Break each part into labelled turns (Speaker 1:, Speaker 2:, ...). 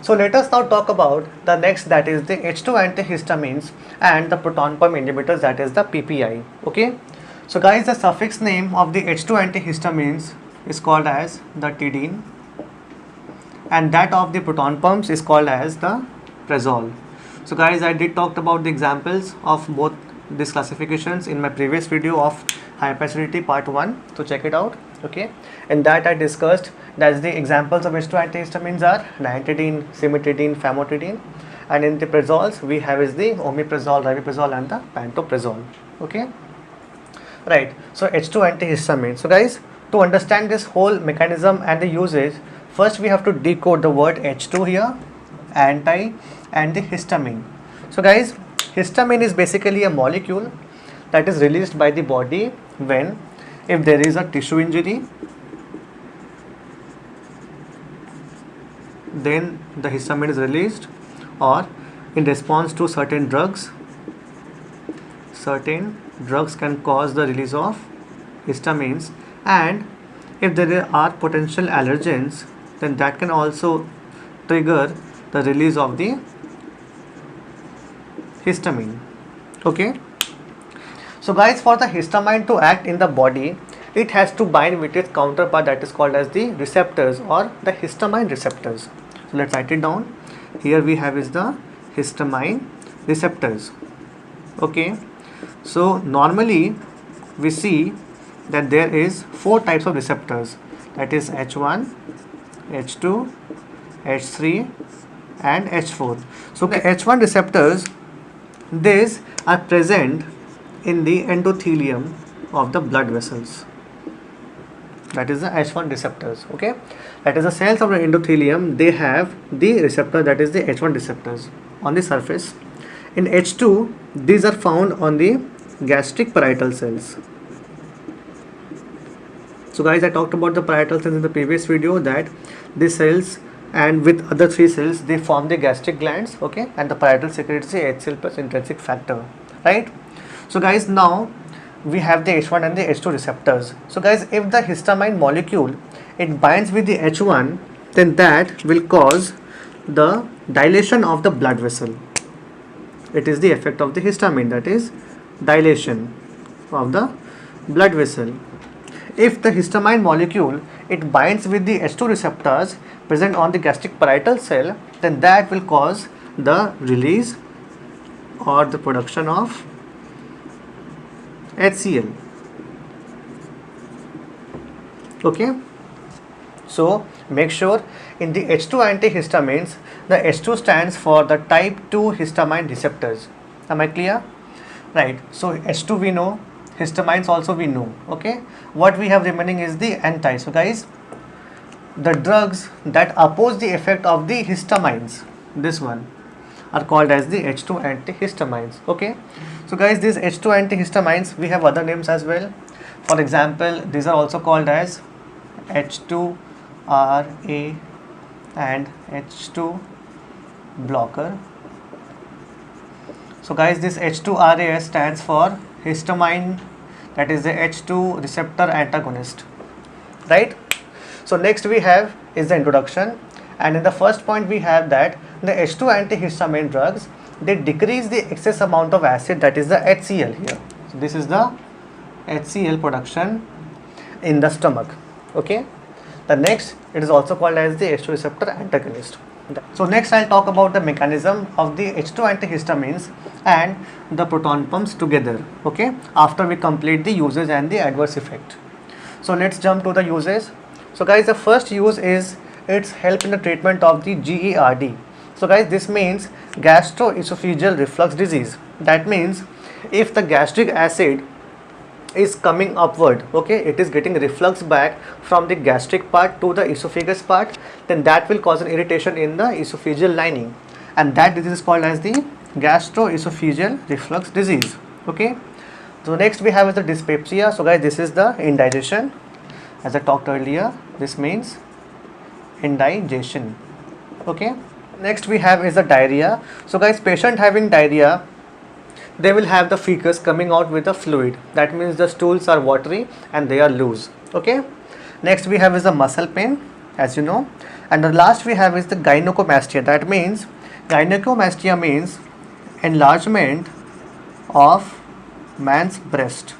Speaker 1: So let us now talk about the next, that is the H2 antihistamines and the proton pump inhibitors, that is the PPI. Okay. So guys, the suffix name of the H2 antihistamines is called as the tidine, and that of the proton pumps is called as the prazole. So guys, I did talk about the examples of both these classifications in my previous video of hyperacidity part 1, so check it out. Okay, in that I discussed that the examples of H2 antihistamines are nitidine, cimetidine, famotidine, and in the prazoles we have is the omeprazole, rabeprazole and the pantoprazole. Okay, right. So H2 antihistamine. So guys, to understand this whole mechanism and the usage, first we have to decode the word H2 here, anti and the histamine. So guys, histamine is basically a molecule that is released by the body when, if there is a tissue injury, then the histamine is released, or in response to certain drugs can cause the release of histamines, and if there are potential allergens, then that can also trigger the release of the histamine. Okay. So guys, for the histamine to act in the body, it has to bind with its counterpart, that is called as the receptors or the histamine receptors. So let's write it down. Here we have is the histamine receptors. Okay. So normally we see that there is 4 types of receptors, that is H1, H2, H3 and H4. So the H1 receptors, these are present in the endothelium of the blood vessels. That is the H1 receptors. Okay, that is the cells of the endothelium, they have the receptor, that is the H1 receptors on the surface. In H2, these are found on the gastric parietal cells. So guys, I talked about the parietal cells in the previous video, that these cells and with other 3 cells they form the gastric glands. Okay, and the parietal secretes the HCl plus intrinsic factor, right? So guys, now we have the H1 and the H2 receptors. So guys, if the histamine molecule, it binds with the H1, then that will cause the dilation of the blood vessel. It is the effect of the histamine, that is dilation of the blood vessel. If the histamine molecule, it binds with the H2 receptors present on the gastric parietal cell, then that will cause the release or the production of HCl. Okay, so make sure in the H2 antihistamines, the H2 stands for the type 2 histamine receptors. Am I clear? Right. So H2 we know, histamines also we know. Okay, what we have remaining is the anti. So guys, the drugs that oppose the effect of the histamines, this one, are called as the H2 antihistamines. Okay, so guys, these H2 antihistamines, we have other names as well. For example, these are also called as H2RA and H2 blocker. So guys, this H2RA stands for histamine, that is the H2 receptor antagonist, right? So next we have is the introduction, and in the first point we have that the H2 antihistamine drugs, they decrease the excess amount of acid, that is the HCl here. So this is the HCl production in the stomach. Okay, the next, it is also called as the H2 receptor antagonist. So next I'll talk about the mechanism of the H2 antihistamines and the proton pumps together. Okay, after we complete the uses and the adverse effect. So let's jump to the uses. So guys, the first use is its help in the treatment of the GERD. So guys, this means gastroesophageal reflux disease. That means if the gastric acid is coming upward, okay, it is getting reflux back from the gastric part to the esophagus part, then that will cause an irritation in the esophageal lining, and that disease is called as the gastroesophageal reflux disease. Okay, so next we have is the dyspepsia. So guys, this is the indigestion, as I talked earlier. This means indigestion. Okay, next we have is the diarrhea. So guys, patient having diarrhea, they will have the fecus coming out with a fluid. That means the stools are watery and they are loose. Okay, next we have is the muscle pain. as you know. And the last we have is the gynecomastia. That means gynecomastia means enlargement of man's breast.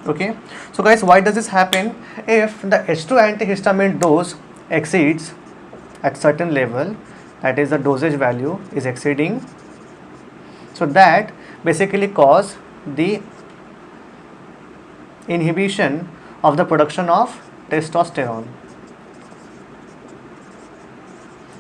Speaker 1: Okay, so guys, why does this happen? If the H2 antihistamine dose exceeds at certain level, that is the dosage value is exceeding, so that basically cause the inhibition of the production of testosterone.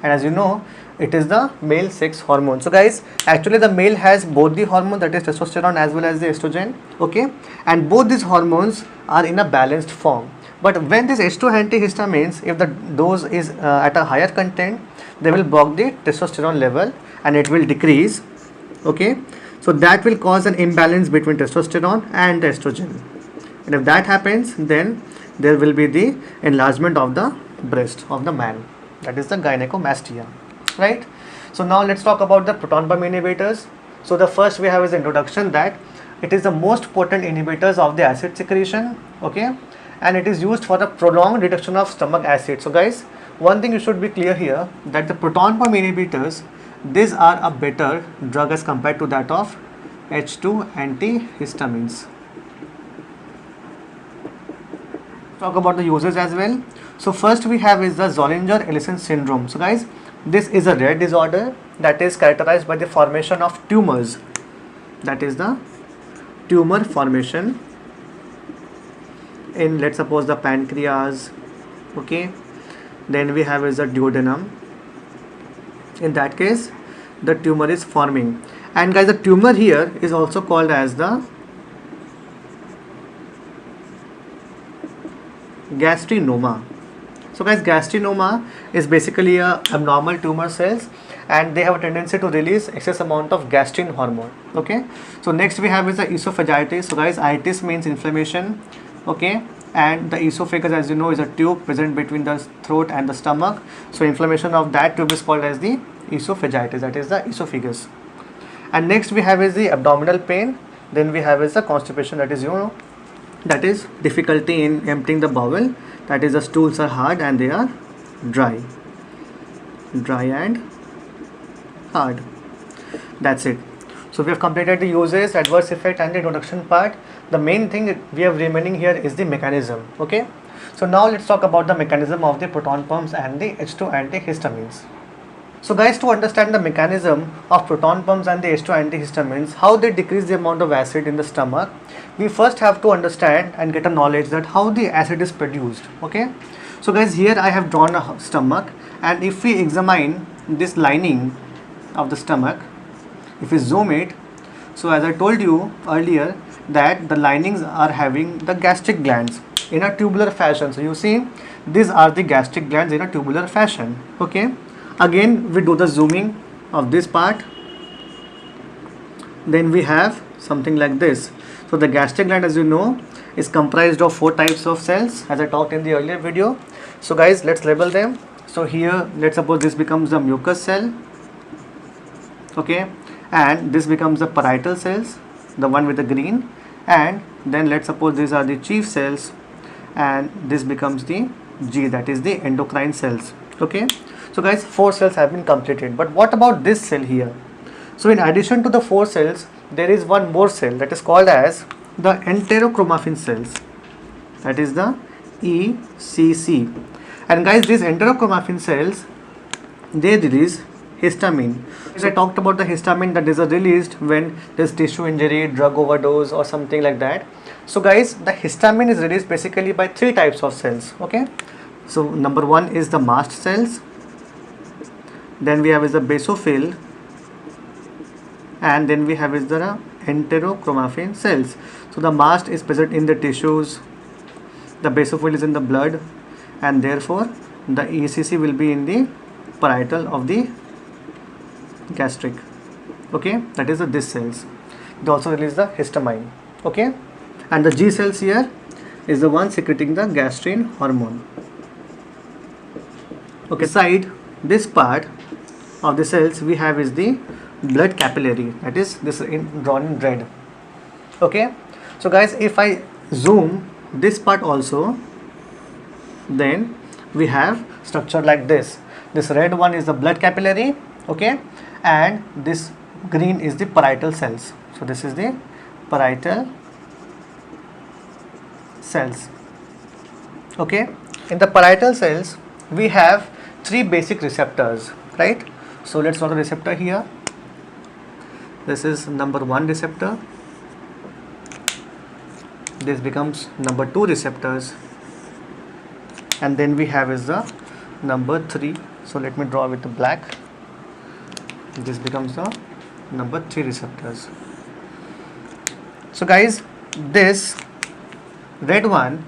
Speaker 1: And as you know, it is the male sex hormone. So guys, actually the male has both the hormone, that is testosterone as well as the estrogen, okay, and both these hormones are in a balanced form. But when this H2 antihistamines, if the dose is at a higher content, they will block the testosterone level and it will decrease, okay. So that will cause an imbalance between testosterone and estrogen, and if that happens, then there will be the enlargement of the breast of the man, that is the gynecomastia, right? So now let's talk about the proton pump inhibitors. So the first we have is introduction, that it is the most potent inhibitors of the acid secretion, okay, and it is used for the prolonged reduction of stomach acid. So guys, one thing you should be clear here, that the proton pump inhibitors, these are a better drug as compared to that of H2 antihistamines. Talk about the uses as well. So first we have is the Zollinger-Ellison syndrome. So guys, this is a rare disorder that is characterized by the formation of tumors, that is the tumor formation in, let's suppose, the pancreas, okay. Then we have is the duodenum. In that case, the tumor is forming, and guys, the tumor here is also called as the gastrinoma. So guys, gastrinoma is basically a abnormal tumor cells, and they have a tendency to release excess amount of gastrin hormone, okay. So next we have is the esophagitis. So guys, itis means inflammation, okay, and the esophagus, as you know, is a tube present between the throat and the stomach. So inflammation of that tube is called as the esophagitis, that is the esophagus. And next we have is the abdominal pain. Then we have is the constipation, that is, you know, that is difficulty in emptying the bowel, that is the stools are hard and they are dry and hard. That's it. So we have completed the uses, adverse effect and the introduction part. The main thing we have remaining here is the mechanism, okay. So now let's talk about the mechanism of the proton pumps and the H2 antihistamines. So guys, to understand the mechanism of proton pumps and the H2 antihistamines, how they decrease the amount of acid in the stomach, we first have to understand and get a knowledge that how the acid is produced, okay. So guys, here I have drawn a stomach, and if we examine this lining of the stomach, if we zoom it, so as I told you earlier that the linings are having the gastric glands in a tubular fashion. So you see, these are the gastric glands in a tubular fashion, okay. Again we do the zooming of this part, then we have something like this. So the gastric gland, as you know, is comprised of 4 types of cells, as I talked in the earlier video. So guys, let's label them. So here, let's suppose this becomes the mucus cell, okay, and this becomes the parietal cells, the one with the green, and then let's suppose these are the chief cells, and this becomes the G, that is the endocrine cells, okay. So guys, 4 cells have been completed, but what about this cell here? So in addition to the 4 cells, there is one more cell that is called as the Enterochromafin cells, that is the ECC. And guys, these Enterochromafin cells, they release histamine. As I talked about the histamine that is released when there is tissue injury, drug overdose or something like that. So guys, the histamine is released basically by 3 types of cells, okay. So number 1 is the mast cells, then we have is the basophil, and then we have is the Enterochromafin cells. So the mast is present in the tissues, the basophil is in the blood, and therefore the ECC will be in the parietal of the gastric, okay, that is this cells. They also release the histamine, okay, and the G cells here is the one secreting the gastrin hormone, okay. Beside this part of the cells, we have is the blood capillary, that is this drawn in red, okay. So guys, if I zoom this part also, then we have structure like this. This red one is the blood capillary, okay, and this green is the parietal cells. So this is the parietal cells, okay. In the parietal cells we have three basic receptors, right? So let's draw the receptor here. This is number 1 receptor, this becomes number 2 receptors, and then we have is the number 3. So let me draw with the black. This becomes the number 3 receptors. So guys, this red one,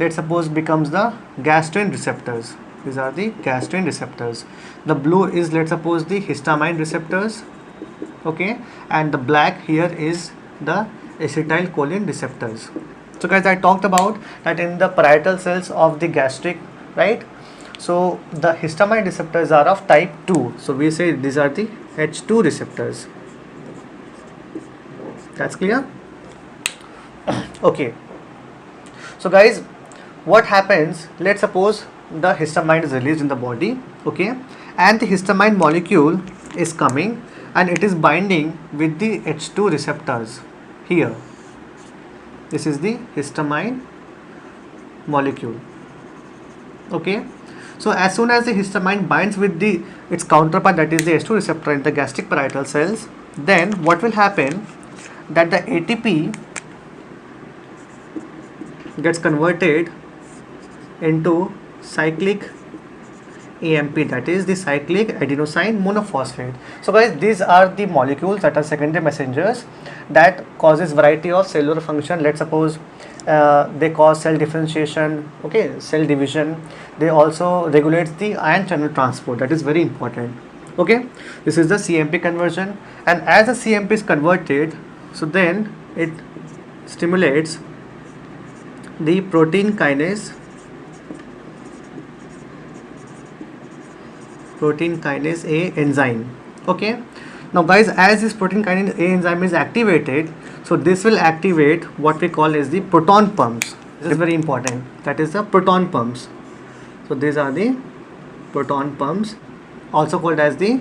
Speaker 1: let's suppose, becomes the gastrin receptors. These are the gastrin receptors. The blue is, let's suppose, the histamine receptors, okay, and the black here is the acetylcholine receptors. So guys, I talked about that in the parietal cells of the gastric, right? So the histamine receptors are of type 2. So we say these are the H2 receptors. That's clear? Okay. So guys, what happens, let's suppose the histamine is released in the body, okay, and the histamine molecule is coming and it is binding with the H2 receptors here. This is the histamine molecule, okay. So as soon as the histamine binds with its counterpart, that is the H2 receptor in the gastric parietal cells, then what will happen, that the ATP gets converted into cyclic AMP, that is the cyclic adenosine monophosphate. So guys, these are the molecules that are secondary messengers that causes variety of cellular function. Let's suppose they cause cell differentiation, okay, cell division. They also regulates the ion channel transport, that is very important, okay. This is the CMP conversion, and as the CMP is converted, so then it stimulates the protein kinase A enzyme, okay. Now guys, as this protein kinase A enzyme is activated, so this will activate what we call as the proton pumps. This is very important, that is the proton pumps. So these are the proton pumps, also called as the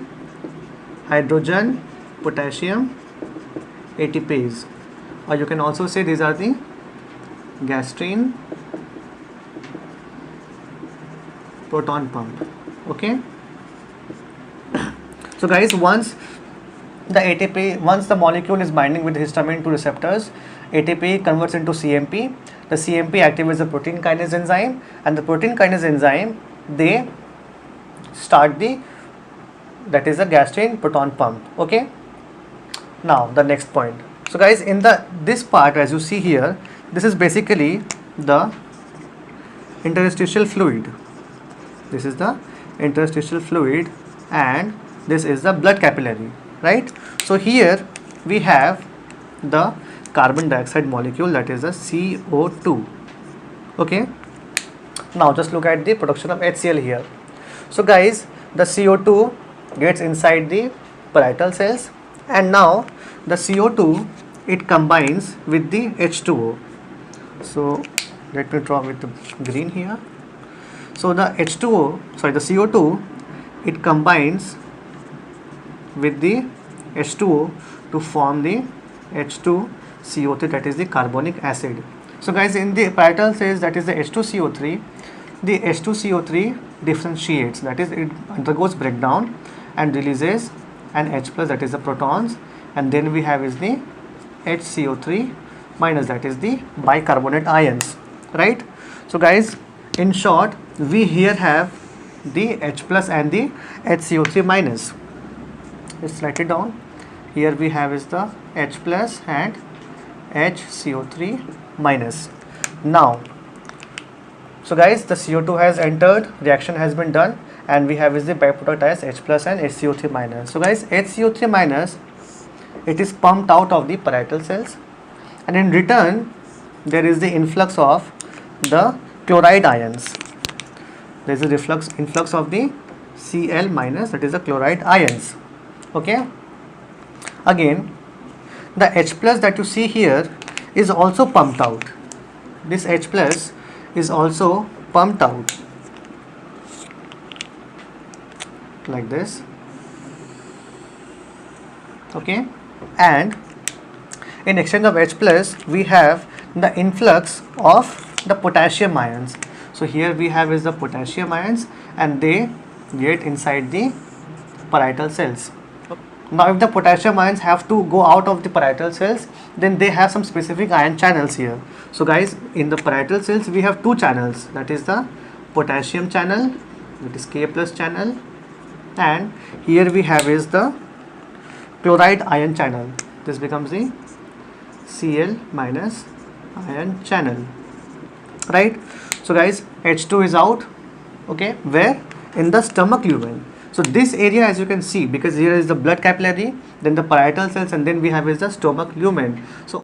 Speaker 1: hydrogen potassium ATPase, or you can also say these are the gastrin proton pump, okay. So guys, once the molecule is binding with histamine 2 receptors, ATP converts into CMP. The CMP activates the protein kinase enzyme, and the protein kinase enzyme, they start that is the gastrin proton pump, okay. Now the next point. So guys, in this part, as you see here, this is basically the interstitial fluid. This is the interstitial fluid, and this is the blood capillary, right? So here we have the carbon dioxide molecule, that is the CO2, okay. Now just look at the production of HCl here. So guys, the CO2 gets inside the parietal cells, and now the CO2, it combines with the H2O. So let me draw with the green here. So the CO2, it combines with the H2O to form the H2CO3, that is the carbonic acid. So guys, in the parietal cells, that is the H2CO3, the H2CO3 differentiates, that is it undergoes breakdown and releases an H plus, that is the protons, and then we have is the HCO3 minus, that is the bicarbonate ions, right? So guys, in short, we here have the H plus and the HCO3 minus. Let's write it down. Here we have is the H plus and HCO3 minus. Now, so guys, the CO2 has entered, reaction has been done, and we have is the byproduct as H plus and HCO3 minus. So guys, HCO3 minus, it is pumped out of the parietal cells, and in return there is the influx of the chloride ions. There is a influx of the Cl minus, that is the chloride ions, okay. Again, the H plus that you see here is also pumped out. This H plus is also pumped out like this, okay, and in exchange of H plus we have the influx of the potassium ions. So here we have is the potassium ions, and they get inside the parietal cells. Now if the potassium ions have to go out of the parietal cells, then they have some specific ion channels here. So guys, in the parietal cells we have two channels, that is the potassium channel, that is K plus channel, and here we have is the chloride ion channel. This becomes the Cl minus ion channel, right? So guys, H2 is out, okay, where? In the stomach lumen. So this area, as you can see, because here is the blood capillary, then the parietal cells, and then we have is the stomach lumen. So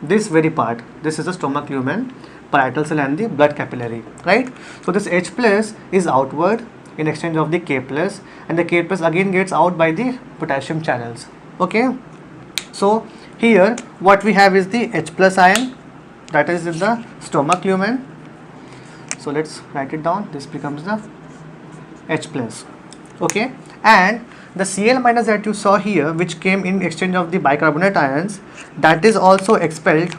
Speaker 1: this very part, this is the stomach lumen, parietal cell and the blood capillary, right? So this H plus is outward in exchange of the K plus, and the K plus again gets out by the potassium channels, okay? So here what we have is the H plus ion, that is in the stomach lumen. So let's write it down. This becomes the H plus, okay, and the Cl minus that you saw here, which came in exchange of the bicarbonate ions, that is also expelled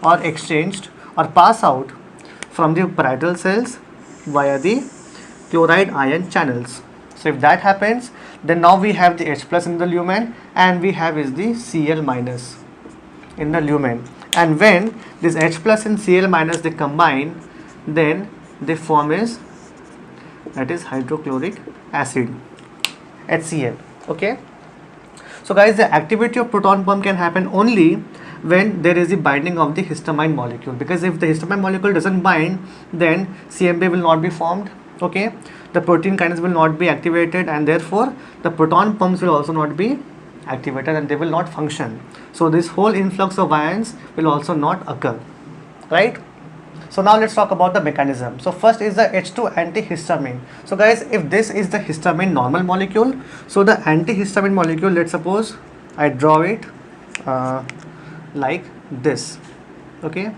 Speaker 1: or exchanged or pass out from the parietal cells via the chloride ion channels. So if that happens, then now we have the H plus in the lumen, and we have is the Cl minus in the lumen, and when this H plus and Cl minus they combine, then they form is, that is hydrochloric acid, HCl, okay. So guys, the activity of proton pump can happen only when there is the binding of the histamine molecule, because if the histamine molecule doesn't bind, then CMP will not be formed, okay, the protein kinase will not be activated, and therefore the proton pumps will also not be activated and they will not function. So this whole influx of ions will also not occur, right? So now let's talk about the mechanism. So first is the H2 antihistamine. So guys, if this is the histamine normal molecule, so the antihistamine molecule, let's suppose I draw it like this, okay,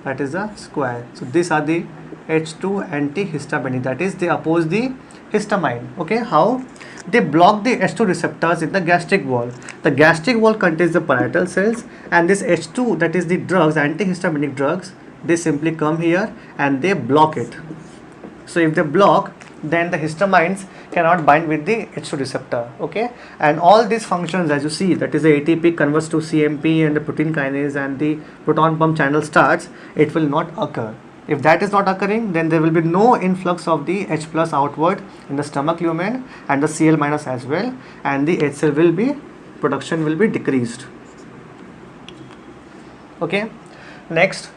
Speaker 1: that is a square. So these are the H2 antihistamine, that is they oppose the histamine, okay. How? They block the H2 receptors in the gastric wall. The gastric wall contains the parietal cells, and this H2, that is the drugs, antihistaminic drugs, they simply come here and they block it. So if they block, then the histamines cannot bind with the H2 receptor, okay, and all these functions, as you see, that is the ATP converts to CMP and the protein kinase and the proton pump channel starts, it will not occur. If that is not occurring, then there will be no influx of the H plus outward in the stomach lumen, and the Cl minus as well, and the HCl will be, production will be decreased, okay. Next,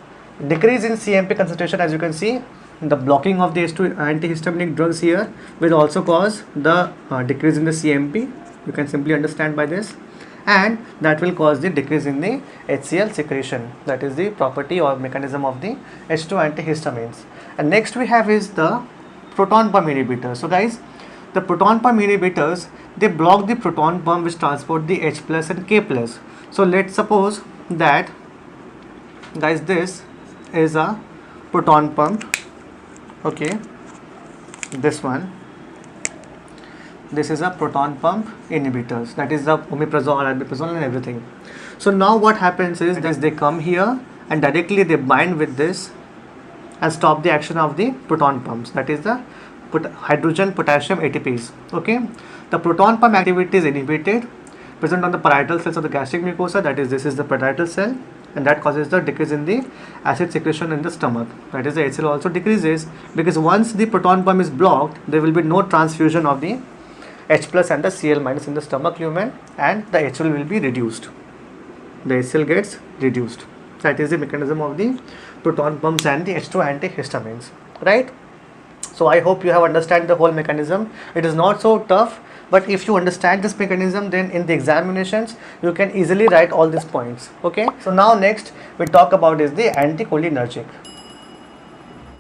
Speaker 1: decrease in CMP concentration, as you can see, the blocking of the H2 antihistaminic drugs here will also cause the decrease in the CMP, you can simply understand by this, and that will cause the decrease in the HCl secretion, that is the property or mechanism of the H2 antihistamines. And next we have is the proton pump inhibitors. So guys, the proton pump inhibitors, they block the proton pump which transport the H plus and K plus. So let's suppose that, guys, this is a proton pump, okay, this one, this is a proton pump inhibitors, that is the omeprazole, albendazole and everything. So now what happens is this, they come here and directly they bind with this and stop the action of the proton pumps, that is the hydrogen potassium ATPs, okay. The proton pump activity is inhibited, present on the parietal cells of the gastric mucosa, that is this is the parietal cell, and that causes the decrease in the acid secretion in the stomach, that is the HCl also decreases, because once the proton pump is blocked, there will be no transfusion of the H plus and the Cl minus in the stomach lumen, and the HCl will be reduced, the HCl gets reduced. That is the mechanism of the proton pumps and the H2 antihistamines, right? So I hope you have understand the whole mechanism. It is not so tough, but if you understand this mechanism, then in the examinations you can easily write all these points, okay. So now next we talk about is the anticholinergic.